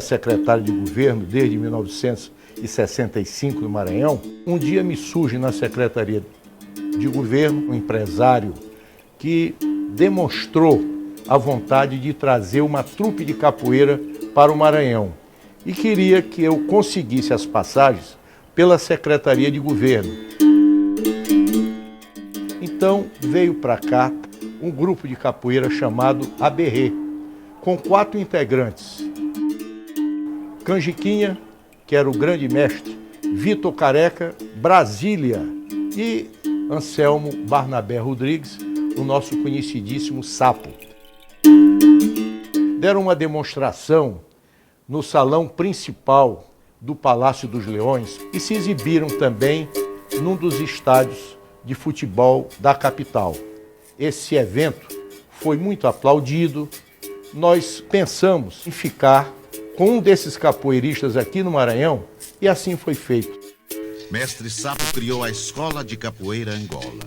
secretário de governo desde 1965 no Maranhão, um dia me surge na secretaria de governo um empresário que demonstrou a vontade de trazer uma trupe de capoeira para o Maranhão e queria que eu conseguisse as passagens pela secretaria de governo. Então veio para cá um grupo de capoeira chamado Aberrê, com 4 integrantes. Canjiquinha, que era o grande mestre, Vitor Careca, Brasília e Anselmo Barnabé Rodrigues, o nosso conhecidíssimo Sapo. Deram uma demonstração no salão principal do Palácio dos Leões e se exibiram também num dos estádios de futebol da capital. Esse evento foi muito aplaudido. Nós pensamos em ficar com um desses capoeiristas aqui no Maranhão e assim foi feito. Mestre Sapo criou a Escola de Capoeira Angola.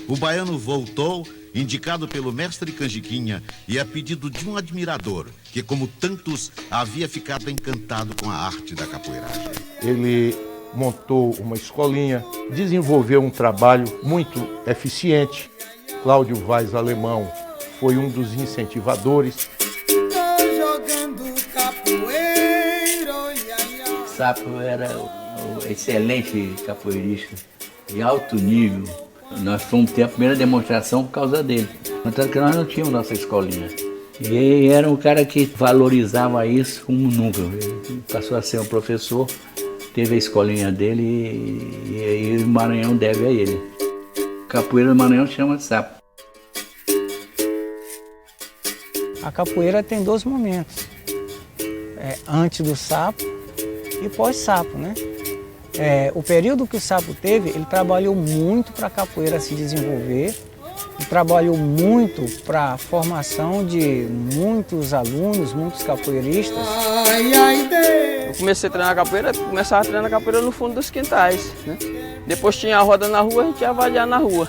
O baiano voltou, indicado pelo mestre Canjiquinha e a pedido de um admirador, que como tantos havia ficado encantado com a arte da capoeiragem. Ele montou uma escolinha, desenvolveu um trabalho muito eficiente. Cláudio Vaz Alemão foi um dos incentivadores. Sapo era um excelente capoeirista, de alto nível. Nós fomos ter a primeira demonstração por causa dele. Tanto que nós não tínhamos nossa escolinha. E ele era um cara que valorizava isso como nunca. Ele passou a ser um professor, teve a escolinha dele e o Maranhão deve a ele. Capoeira do Maranhão chama de Sapo. A capoeira tem 2 momentos. Antes do sapo e pós-sapo, né? O período que o Sapo teve, ele trabalhou muito para a capoeira se desenvolver, ele trabalhou muito para a formação de muitos alunos, muitos capoeiristas. Eu comecei a treinar capoeira, começava a treinar capoeira no fundo dos quintais, né? Depois tinha a roda na rua, a gente ia avaliar na rua.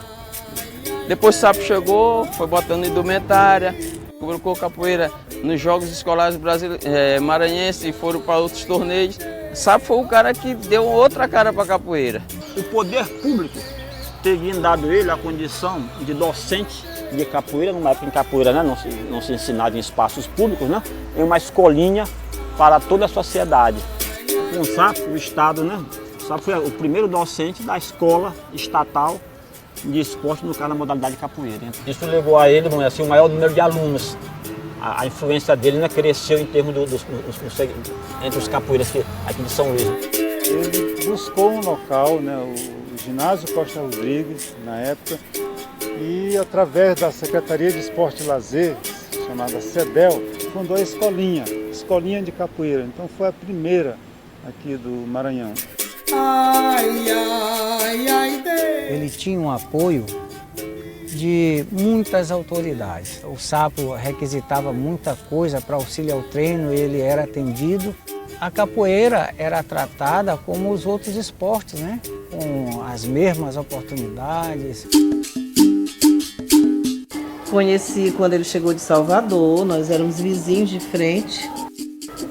Depois o Sapo chegou, foi botando indumentária, colocou capoeira nos Jogos Escolares maranhenses e foram para outros torneios. Sapo foi o cara que deu outra cara para a capoeira. O poder público teria dado ele a condição de docente de capoeira, numa época em capoeira, né, não se ensinava em espaços públicos, né, em uma escolinha para toda a sociedade. Com o Sapo, o Estado, né, o Sapo foi o primeiro docente da escola estatal de esporte no caso da modalidade de capoeira. Isso levou a ele, assim, o maior número de alunos. A influência dele, né, cresceu em termos entre os capoeiras aqui de São Luís. Ele buscou um local, né, o Ginásio Costa Rodrigues, na época, e através da Secretaria de Esporte e Lazer, chamada CEDEL, fundou a Escolinha de Capoeira. Então foi a primeira aqui do Maranhão. Ele tinha um apoio de muitas autoridades. O Sapo requisitava muita coisa para auxiliar o treino, ele era atendido. A capoeira era tratada como os outros esportes, né? Com as mesmas oportunidades. Conheci quando ele chegou de Salvador, nós éramos vizinhos de frente.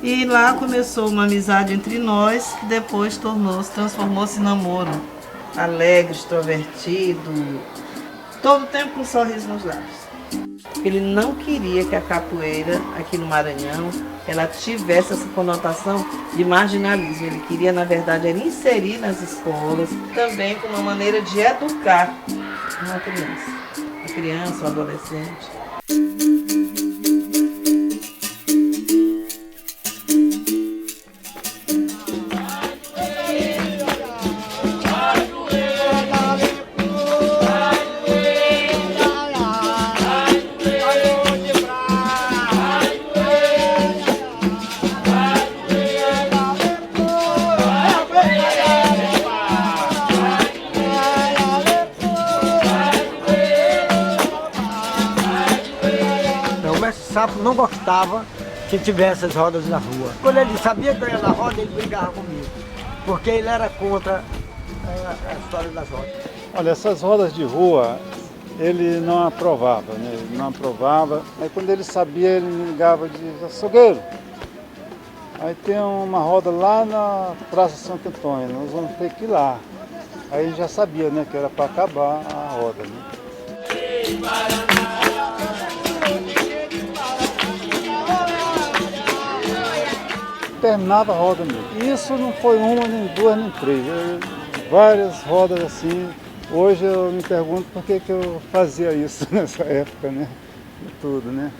E lá começou uma amizade entre nós, que depois transformou-se em namoro. Alegre, extrovertido, todo o tempo com um sorriso nos lábios. Ele não queria que a capoeira aqui no Maranhão ela tivesse essa conotação de marginalismo. Ele queria, na verdade, era inserir nas escolas, também como uma maneira de educar uma criança, um adolescente. O Sapo não gostava que tivesse as rodas na rua. Quando ele sabia que eu ia na roda, ele brigava comigo, porque ele era contra a história das rodas. Olha, essas rodas de rua, ele não aprovava, né? Ele não aprovava. Aí quando ele sabia, ele me ligava de açougueiro. Aí tem uma roda lá na Praça Santo Antônio, nós vamos ter que ir lá. Aí já sabia, né, que era para acabar a roda, né? Terminava a roda mesmo. E isso não foi uma, nem duas, nem três. Várias rodas assim. Hoje eu me pergunto por que eu fazia isso nessa época, né? De tudo, né?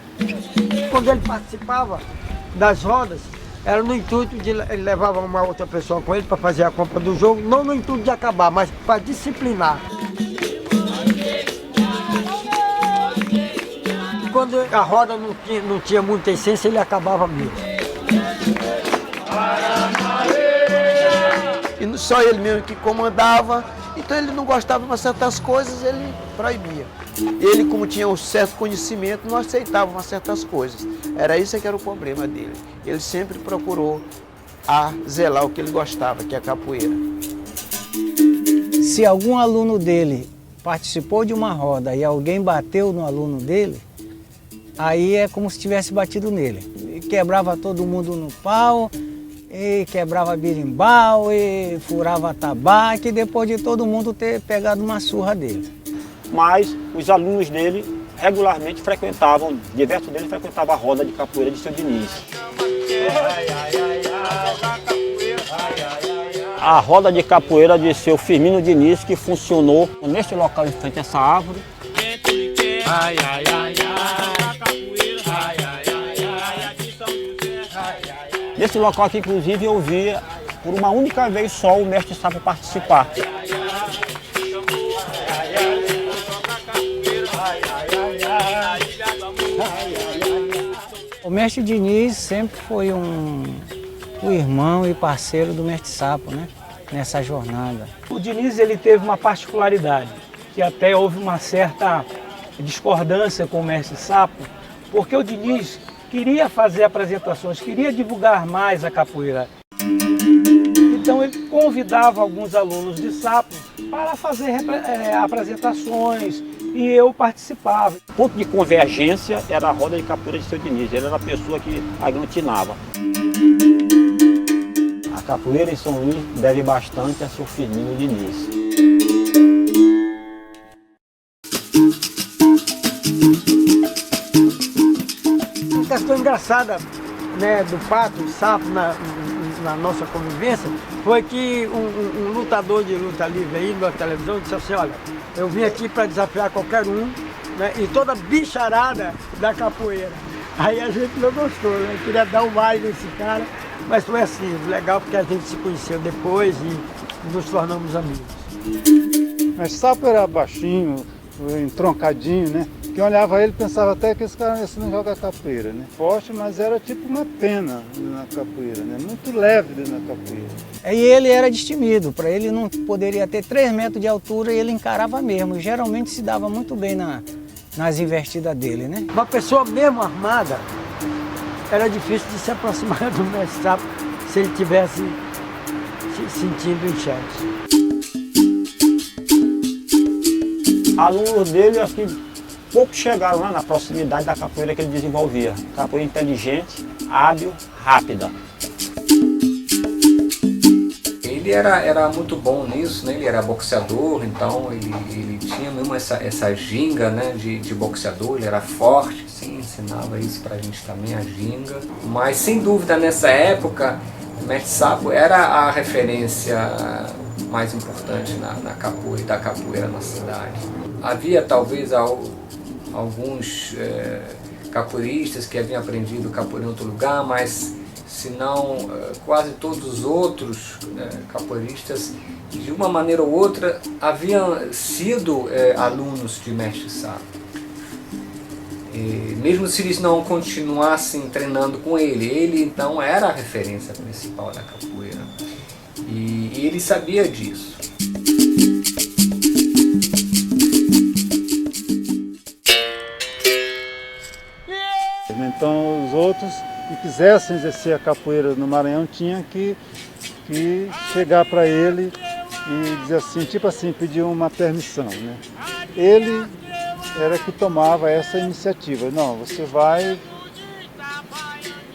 Quando ele participava das rodas, era no intuito de ele levava uma outra pessoa com ele para fazer a compra do jogo, não no intuito de acabar, mas para disciplinar. Quando a roda não tinha muita essência, ele acabava mesmo. E só ele mesmo que comandava, então ele não gostava de certas coisas, ele proibia. Ele, como tinha um certo conhecimento, não aceitava umas certas coisas. Era isso que era o problema dele. Ele sempre procurou zelar o que ele gostava, que é a capoeira. Se algum aluno dele participou de uma roda e alguém bateu no aluno dele, aí é como se tivesse batido nele. E quebrava todo mundo no pau, e quebrava birimbau, e furava tabaco, e depois de todo mundo ter pegado uma surra dele. Mas os alunos dele regularmente frequentavam, diversos deles frequentavam a roda de capoeira de Seu Diniz. A roda de capoeira de Seu Firmino Diniz, que funcionou neste local em frente a essa árvore. Nesse local aqui, inclusive, eu via por uma única vez só o mestre Sapo participar. O mestre Diniz sempre foi o irmão e parceiro do mestre Sapo, né? Nessa jornada. O Diniz ele teve uma particularidade, que até houve uma certa discordância com o mestre Sapo, porque o Diniz queria fazer apresentações, queria divulgar mais a capoeira. Então ele convidava alguns alunos de Sapo para fazer apresentações e eu participava. O ponto de convergência era a roda de capoeira de Seu Diniz, ele era a pessoa que aglutinava. A capoeira em São Luís deve bastante a Seu Firmino Diniz. Uma questão engraçada, né, do pato, do sapo na nossa convivência, foi que um lutador de luta livre aí na televisão disse assim, olha, eu vim aqui para desafiar qualquer um, né, e toda bicharada da capoeira. Aí a gente não gostou, né? Queria dar um mais nesse cara, mas foi assim, legal porque a gente se conheceu depois e nos tornamos amigos. Mas Sapo era baixinho, entroncadinho, né? Quem olhava ele pensava até que esse cara não joga capoeira, né? Forte, mas era tipo uma pena na capoeira, né? Muito leve na capoeira. E ele era destemido, para ele não poderia ter 3 metros de altura e ele encarava mesmo. Geralmente se dava muito bem nas investidas dele, né? Uma pessoa mesmo armada, era difícil de se aproximar do mestre Sapo se ele tivesse se sentindo em chaves. Alunos dele, acho que poucos chegaram lá na proximidade da capoeira que ele desenvolvia. Capoeira inteligente, hábil, rápida. Ele era muito bom nisso, né? Ele era boxeador, então ele tinha mesmo essa ginga, né, de boxeador, ele era forte, sim, ensinava isso pra gente também, a ginga. Mas sem dúvida nessa época, o mestre Sapo era a referência mais importante da capoeira na cidade. Havia talvez alguns capoeiristas que haviam aprendido capoeira em outro lugar, mas se não quase todos os outros capoeiristas, de uma maneira ou outra, haviam sido alunos de mestre Sapo. Mesmo se eles não continuassem treinando com ele então era a referência principal da capoeira. E ele sabia disso. Então os outros que quisessem exercer a capoeira no Maranhão tinham que chegar para ele e dizer assim, tipo assim, pedir uma permissão, né? Ele era que tomava essa iniciativa. Não, você vai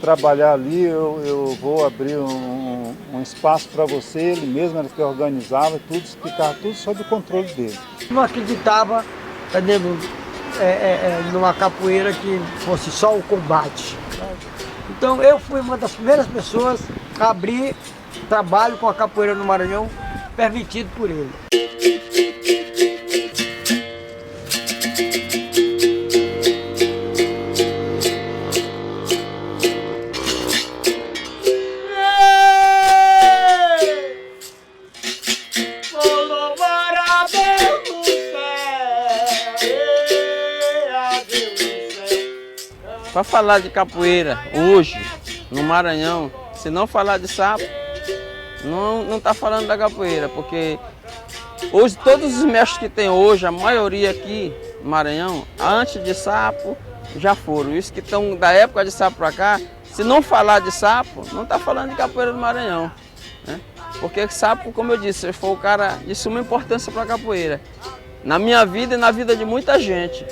trabalhar ali, eu vou abrir um espaço para você, ele mesmo era que organizava, tudo, ficava tudo sob o controle dele. Não acreditava, entendeu, numa capoeira que fosse só o combate. Então eu fui uma das primeiras pessoas a abrir trabalho com a capoeira no Maranhão, permitido por ele. Para falar de capoeira hoje, no Maranhão, se não falar de sapo, não está falando da capoeira, porque hoje todos os mestres que tem hoje, a maioria aqui no Maranhão, antes de sapo, já foram. Isso que estão da época de sapo para cá, se não falar de sapo, não está falando de capoeira do Maranhão, né? Porque sapo, como eu disse, foi o cara de suma importância para a capoeira, na minha vida e na vida de muita gente.